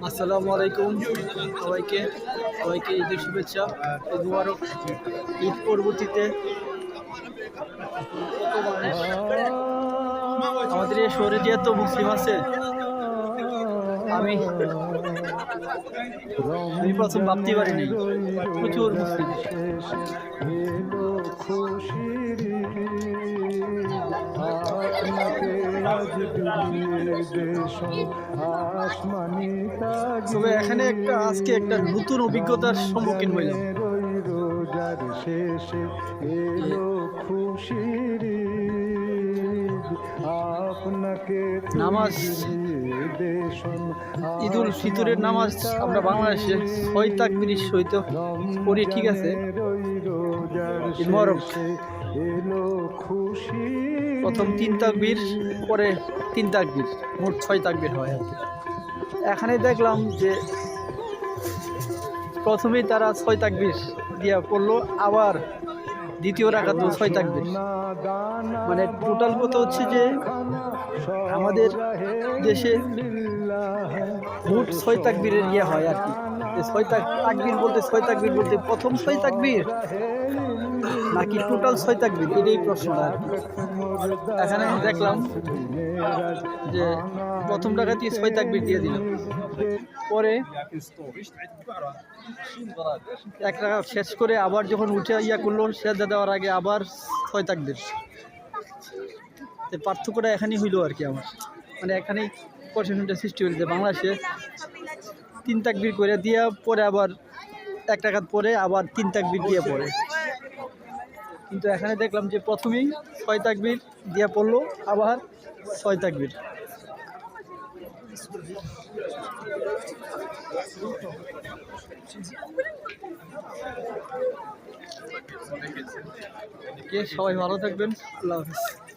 আসসালামু আলাইকুম সবাইকে সবাইকে ঈদের শুভেচ্ছা, ঈদ মুবারক। ঈদ পরবর্তীতে আমাদের এই শহরে যে এত মুসলিম আছে, আমি আমি প্রথম ভাবতে পারিনি প্রচুর মুসলিম। তবে এখানে আজকে একটা নতুন অভিজ্ঞতার সম্মুখীন হইলাম। নামাজ, ঈদ উল ফিতরের নামাজ আমরা বাংলাদেশে 6 তাকবীরের সহিত পড়ি, ঠিক আছে। ঈদ মুবারক প্রথম 3 তাকবীর, পরে 3 তাকবীর, মোট 6 তাকবীর হয়। এখানে দেখলাম যে প্রথমেই তারা 6 তাকবীর দিয়া পড়লো, আবার দ্বিতীয় রাকাত 6 তাকবীর। মানে টোটাল কথা হচ্ছে যে আমাদের দেশে মোট 6 তাকবীরের হয় আর কি। 6 তাকবীর বলতে 6 তাকবীর বলতে প্রথম 6 তাকবীর নাকি টোটাল 6 তাকবীর, এটাই প্রশ্নটা আর কি। এখানে দেখলাম যে প্রথম রাকাতে 6 তাকবীর দিয়ে দিল, পরে এক রাকাত শেষ করে আবার যখন উঠে করলো সেজদা দেওয়ার আগে আবার 6 তাকবীর। পার্থক্যটা এখানেই হইলো আর কি। আমার মানে এখানেই কনফিউশনটা সৃষ্টি হয়েছে। বাংলাদেশে 3 তাকবীর করে দিয়া পরে আবার এক রাকাত পরে আবার 3 তাকবীর দিয়ে পড়ে, কিন্তু এখানে দেখলাম যে প্রথমেই 6 তাকবীর দিয়া পড়লো, আবার 6 তাকবীর। সবাই ভালো থাকবেন, আল্লাহ হাফেজ।